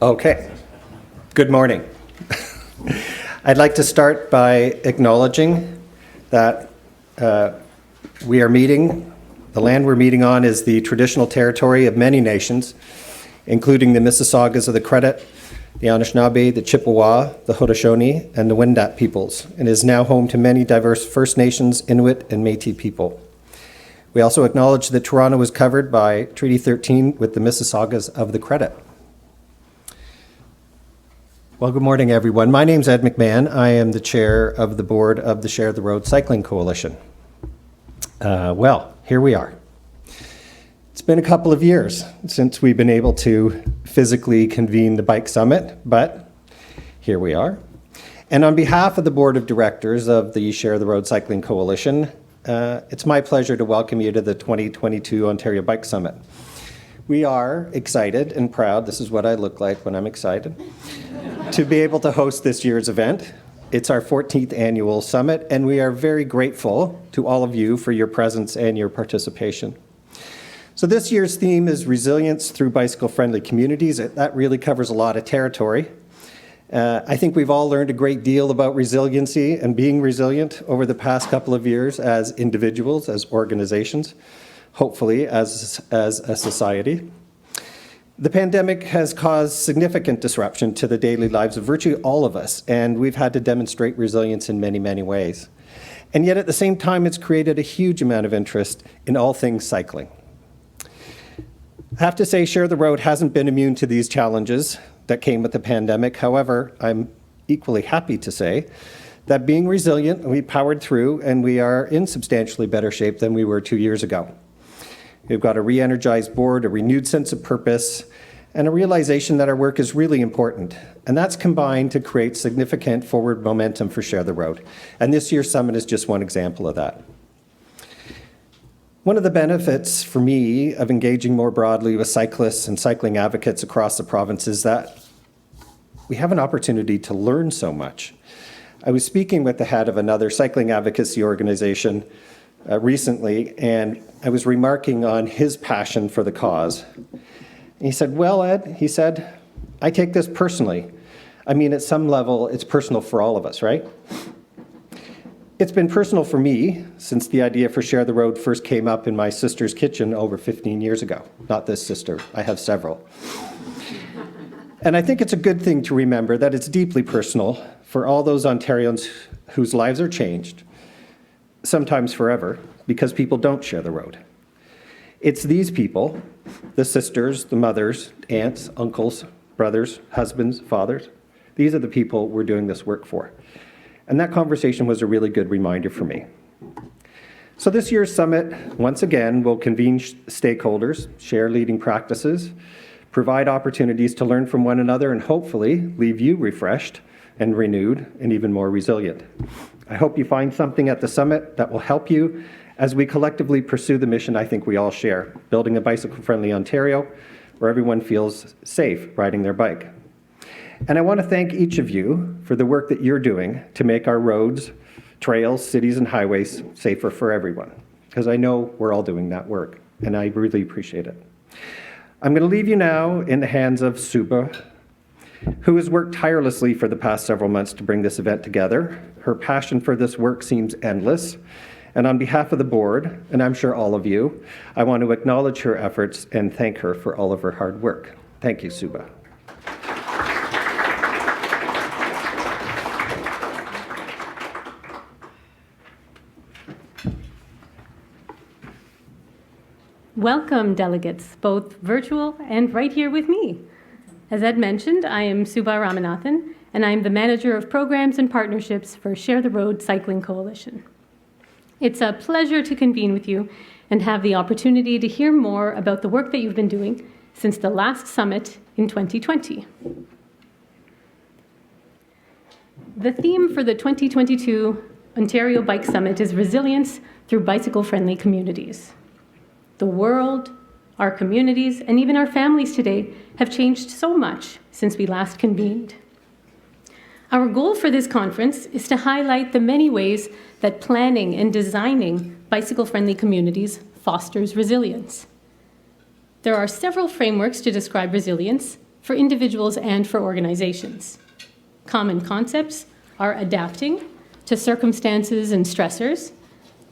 Okay, good morning. I'd like to start by acknowledging that we are meeting, the land we're meeting on is the traditional territory of many nations, including the Mississaugas of the Credit, the Anishinaabe, the Chippewa, the Haudenosaunee, and the Wendat peoples, and is now home to many diverse First Nations, Inuit, and Métis people. We also acknowledge that Toronto is covered by Treaty 13 with the Mississaugas of the Credit. Well, good morning, everyone. My name's Ed McMahon. I am the chair of the board of the Share the Road Cycling Coalition. Well, here we are. It's been a couple of years since we've been able to physically convene the bike summit, but here we are. And on behalf of the board of directors of the Share the Road Cycling Coalition, it's my pleasure to welcome you to the 2022 Ontario Bike Summit. We are excited and proud, this is what I look like when I'm excited, to be able to host this year's event. It's our 14th annual summit, and we are very grateful to all of you for your presence and your participation. So this year's theme is resilience through bicycle-friendly communities. That really covers a lot of territory. I think we've all learned a great deal about resiliency and being resilient over the past couple of years as individuals, as organizations, hopefully as a society. The pandemic has caused significant disruption to the daily lives of virtually all of us, and we've had to demonstrate resilience in many, many ways. And yet at the same time, it's created a huge amount of interest in all things cycling. I have to say, Share the Road hasn't been immune to these challenges that came with the pandemic. However, I'm equally happy to say that being resilient, we powered through, and we are in substantially better shape than we were 2 years ago. We've got a re-energized board, a renewed sense of purpose, and a realization that our work is really important. And that's combined to create significant forward momentum for Share the Road. And this year's summit is just one example of that. One of the benefits for me of engaging more broadly with cyclists and cycling advocates across the province is that we have an opportunity to learn so much. I was speaking with the head of another cycling advocacy organization recently, and I was remarking on his passion for the cause. And he said, well, Ed, he said, I take this personally. I mean, at some level, it's personal for all of us, right? It's been personal for me since the idea for Share the Road first came up in my sister's kitchen over 15 years ago. Not this sister, I have several. And I think it's a good thing to remember that it's deeply personal for all those Ontarians whose lives are changed, sometimes forever, because people don't share the road. It's these people, the sisters, the mothers, aunts, uncles, brothers, husbands, fathers, these are the people we're doing this work for. And that conversation was a really good reminder for me. So this year's summit, once again, will convene stakeholders, share leading practices, provide opportunities to learn from one another, and hopefully leave you refreshed and renewed and even more resilient. I hope you find something at the summit that will help you as we collectively pursue the mission I think we all share, building a bicycle-friendly Ontario where everyone feels safe riding their bike. And I want to thank each of you for the work that you're doing to make our roads, trails, cities, and highways safer for everyone, because I know we're all doing that work, and I really appreciate it. I'm going to leave you now in the hands of Subha, who has worked tirelessly for the past several months to bring this event together. Her passion for this work seems endless, and on behalf of the board, and I'm sure all of you, I want to acknowledge her efforts and thank her for all of her hard work. Thank you, Subha. Welcome, delegates, both virtual and right here with me. As Ed mentioned, I am Subha Ramanathan, and I am the Manager of Programs and Partnerships for Share the Road Cycling Coalition. It's a pleasure to convene with you and have the opportunity to hear more about the work that you've been doing since the last summit in 2020. The theme for the 2022 Ontario Bike Summit is resilience through bicycle-friendly communities. The world, our communities, and even our families today have changed so much since we last convened. Our goal for this conference is to highlight the many ways that planning and designing bicycle-friendly communities fosters resilience. There are several frameworks to describe resilience, for individuals and for organizations. Common concepts are adapting to circumstances and stressors,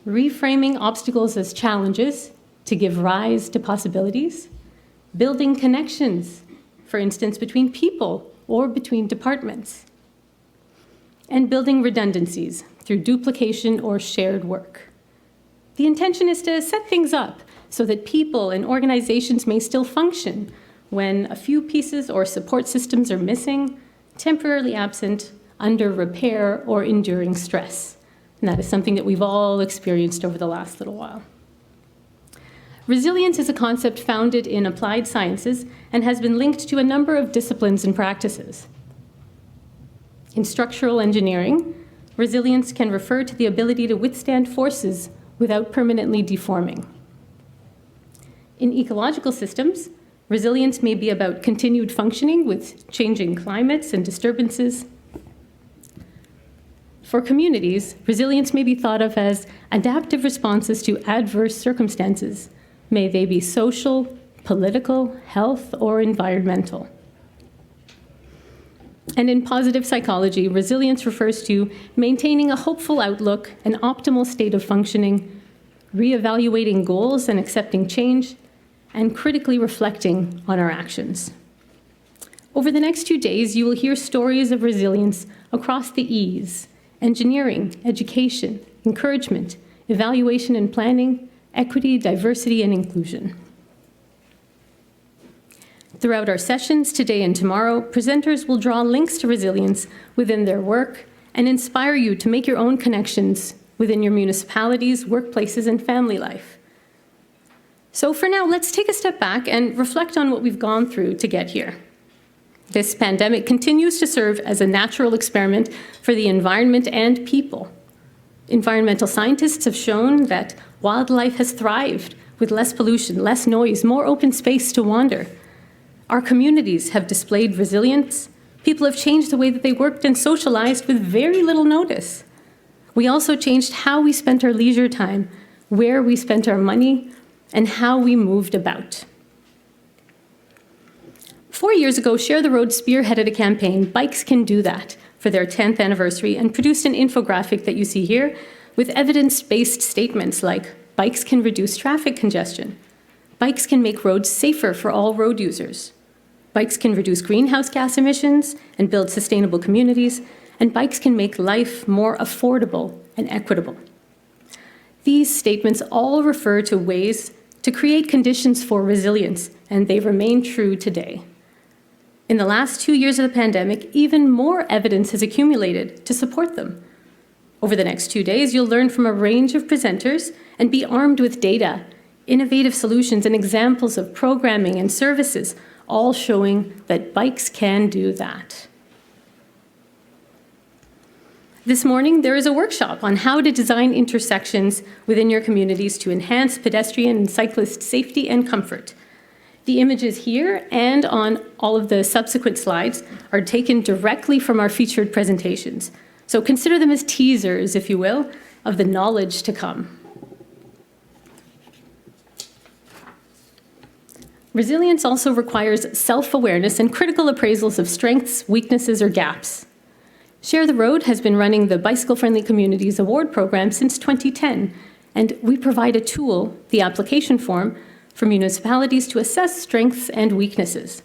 reframing obstacles as challenges to give rise to possibilities, building connections, for instance, between people or between departments, and building redundancies through duplication or shared work. The intention is to set things up so that people and organizations may still function when a few pieces or support systems are missing, temporarily absent, under repair, or enduring stress. And that is something that we've all experienced over the last little while. Resilience is a concept founded in applied sciences and has been linked to a number of disciplines and practices. In structural engineering, resilience can refer to the ability to withstand forces without permanently deforming. In ecological systems, resilience may be about continued functioning with changing climates and disturbances. For communities, resilience may be thought of as adaptive responses to adverse circumstances, may they be social, political, health, or environmental. And in positive psychology, resilience refers to maintaining a hopeful outlook, an optimal state of functioning, reevaluating goals and accepting change, and critically reflecting on our actions. Over the next 2 days, you will hear stories of resilience across the E's: engineering, education, encouragement, evaluation and planning, equity, diversity, and inclusion. Throughout our sessions today and tomorrow, presenters will draw links to resilience within their work and inspire you to make your own connections within your municipalities, workplaces, and family life. So for now, let's take a step back and reflect on what we've gone through to get here. This pandemic continues to serve as a natural experiment for the environment and people. Environmental scientists have shown that wildlife has thrived with less pollution, less noise, more open space to wander. Our communities have displayed resilience. People have changed the way that they worked and socialized with very little notice. We also changed how we spent our leisure time, where we spent our money, and how we moved about. 4 years ago, Share the Road spearheaded a campaign, Bikes Can Do That, for their 10th anniversary and produced an infographic that you see here with evidence-based statements like bikes can reduce traffic congestion, bikes can make roads safer for all road users, bikes can reduce greenhouse gas emissions and build sustainable communities, and bikes can make life more affordable and equitable. These statements all refer to ways to create conditions for resilience, and they remain true today. In the last 2 years of the pandemic, even more evidence has accumulated to support them. Over the next 2 days, you'll learn from a range of presenters and be armed with data, innovative solutions, and examples of programming and services, all showing that bikes can do that. This morning, there is a workshop on how to design intersections within your communities to enhance pedestrian and cyclist safety and comfort. The images here and on all of the subsequent slides are taken directly from our featured presentations. So consider them as teasers, if you will, of the knowledge to come. Resilience also requires self-awareness and critical appraisals of strengths, weaknesses, or gaps. Share the Road has been running the Bicycle Friendly Communities Award program since 2010, and we provide a tool, the application form, for municipalities to assess strengths and weaknesses.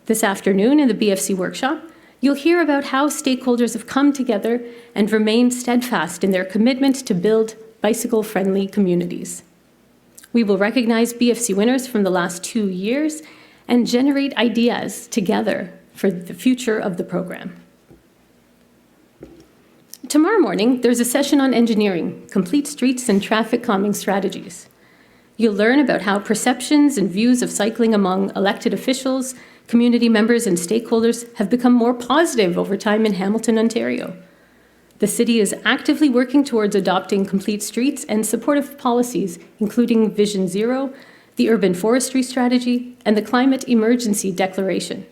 This afternoon in the BFC workshop, you'll hear about how stakeholders have come together and remained steadfast in their commitment to build bicycle-friendly communities. We will recognize BFC winners from the last 2 years and generate ideas together for the future of the program. Tomorrow morning, there's a session on engineering, complete streets and traffic calming strategies. You'll learn about how perceptions and views of cycling among elected officials, community members, and stakeholders have become more positive over time in Hamilton, Ontario. The city is actively working towards adopting complete streets and supportive policies, including Vision Zero, the Urban Forestry Strategy, and the Climate Emergency Declaration.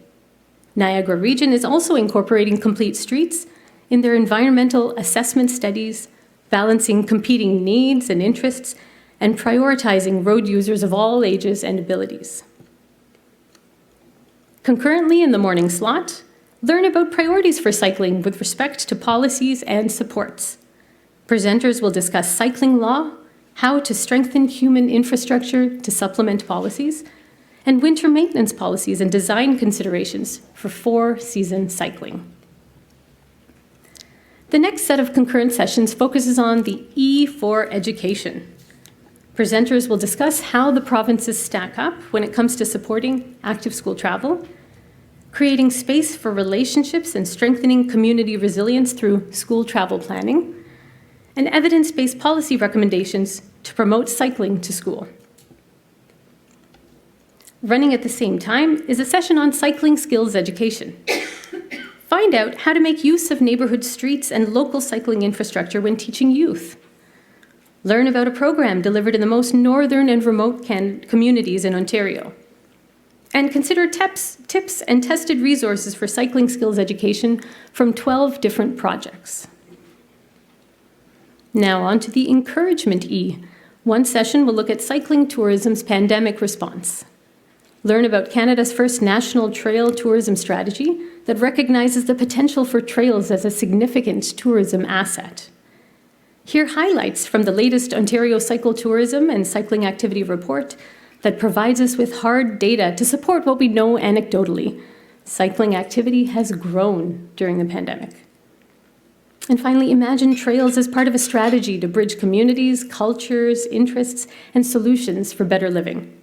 Niagara Region is also incorporating complete streets in their environmental assessment studies, balancing competing needs and interests, and prioritizing road users of all ages and abilities. Concurrently, in the morning slot, learn about priorities for cycling with respect to policies and supports. Presenters will discuss cycling law, how to strengthen human infrastructure to supplement policies, and winter maintenance policies and design considerations for four-season cycling. The next set of concurrent sessions focuses on the E for education. Presenters will discuss how the provinces stack up when it comes to supporting active school travel, creating space for relationships and strengthening community resilience through school travel planning, and evidence-based policy recommendations to promote cycling to school. Running at the same time is a session on cycling skills education. Find out how to make use of neighborhood streets and local cycling infrastructure when teaching youth. Learn about a program delivered in the most northern and remote communities in Ontario. And consider tips and tested resources for cycling skills education from 12 different projects. Now on to the encouragement E. One session will look at cycling tourism's pandemic response. Learn about Canada's first national trail tourism strategy that recognizes the potential for trails as a significant tourism asset. Hear highlights from the latest Ontario Cycle Tourism and Cycling Activity Report that provides us with hard data to support what we know anecdotally. Cycling activity has grown during the pandemic. And finally, imagine trails as part of a strategy to bridge communities, cultures, interests, and solutions for better living.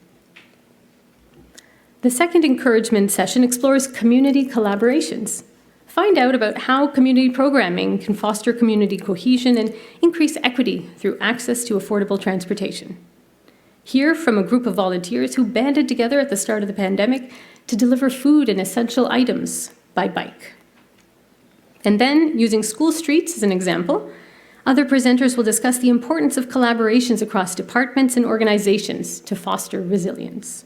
The second encouragement session explores community collaborations. Find out about how community programming can foster community cohesion and increase equity through access to affordable transportation. Hear from a group of volunteers who banded together at the start of the pandemic to deliver food and essential items by bike. And then, using school streets as an example, other presenters will discuss the importance of collaborations across departments and organizations to foster resilience.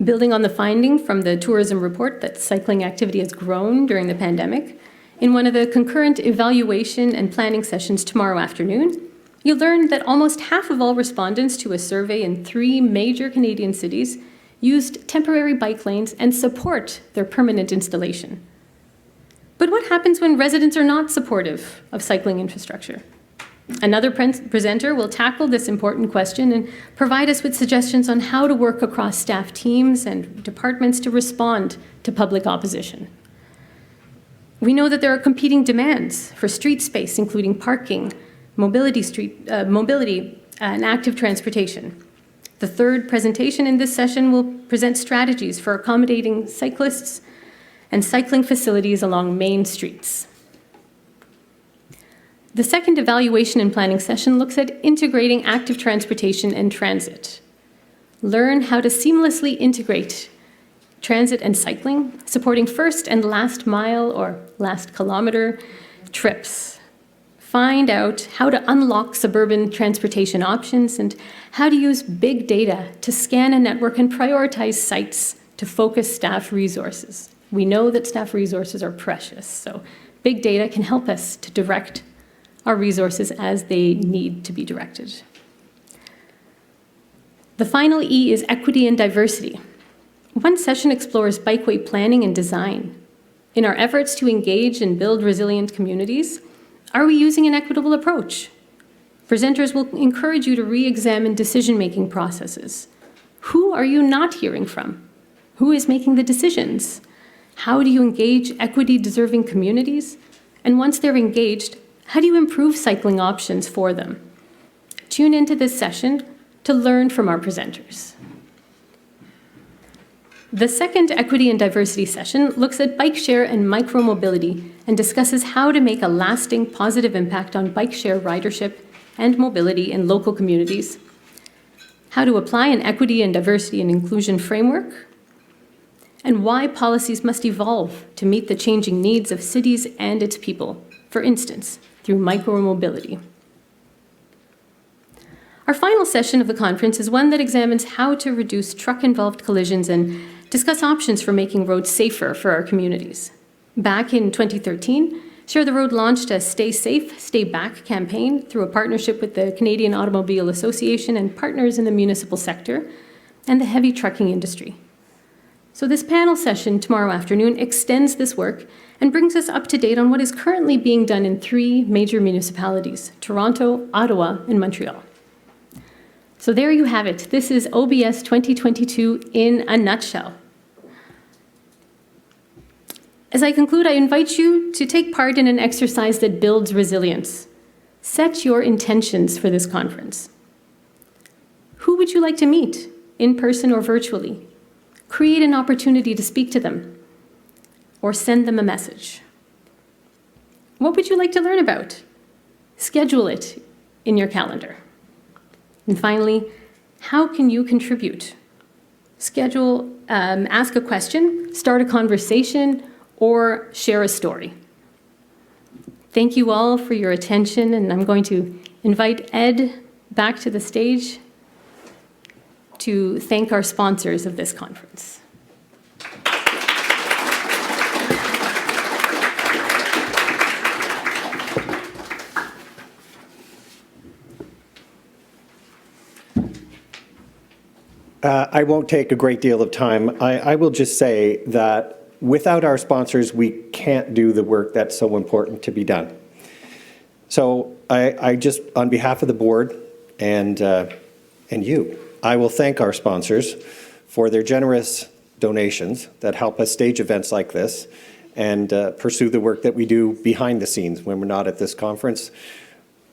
Building on the finding from the tourism report that cycling activity has grown during the pandemic, in one of the concurrent evaluation and planning sessions tomorrow afternoon, you'll learn that almost half of all respondents to a survey in 3 major Canadian cities used temporary bike lanes and support their permanent installation. But what happens when residents are not supportive of cycling infrastructure? Another presenter will tackle this important question and provide us with suggestions on how to work across staff teams and departments to respond to public opposition. We know that there are competing demands for street space, including parking, mobility, and active transportation. The third presentation in this session will present strategies for accommodating cyclists and cycling facilities along main streets. The second evaluation and planning session looks at integrating active transportation and transit. Learn how to seamlessly integrate transit and cycling, supporting first and last mile or last kilometer trips. Find out how to unlock suburban transportation options and how to use big data to scan a network and prioritize sites to focus staff resources. We know that staff resources are precious, so big data can help us to direct our resources as they need to be directed. The final E is equity and diversity. One session explores bikeway planning and design. In our efforts to engage and build resilient communities, are we using an equitable approach? Presenters will encourage you to re-examine decision-making processes. Who are you not hearing from? Who is making the decisions? How do you engage equity-deserving communities? And once they're engaged, how do you improve cycling options for them? Tune into this session to learn from our presenters. The second equity and diversity session looks at bike share and micromobility and discusses how to make a lasting positive impact on bike share ridership and mobility in local communities, how to apply an equity and diversity and inclusion framework, and why policies must evolve to meet the changing needs of cities and its people, for instance, through micromobility. Our final session of the conference is one that examines how to reduce truck-involved collisions and discuss options for making roads safer for our communities. Back in 2013, Share the Road launched a Stay Safe, Stay Back campaign through a partnership with the Canadian Automobile Association and partners in the municipal sector and the heavy trucking industry. So this panel session tomorrow afternoon extends this work and brings us up to date on what is currently being done in 3 major municipalities, Toronto, Ottawa, and Montreal. So there you have it. This is OBS 2022 in a nutshell. As I conclude, I invite you to take part in an exercise that builds resilience. Set your intentions for this conference. Who would you like to meet, in person or virtually? Create an opportunity to speak to them or send them a message. What would you like to learn about? Schedule it in your calendar. And finally, how can you contribute? Schedule, ask a question, start a conversation, or share a story. Thank you all for your attention, and I'm going to invite Ed back to the stage to thank our sponsors of this conference. I won't take a great deal of time. I will just say that without our sponsors, we can't do the work that's so important to be done. So I just, on behalf of the board and you, I will thank our sponsors for their generous donations that help us stage events like this and pursue the work that we do behind the scenes when we're not at this conference.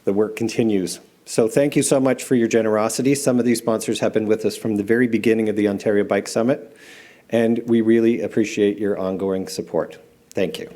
The work continues. So thank you so much for your generosity. Some of these sponsors have been with us from the very beginning of the Ontario Bike Summit, and we really appreciate your ongoing support. Thank you.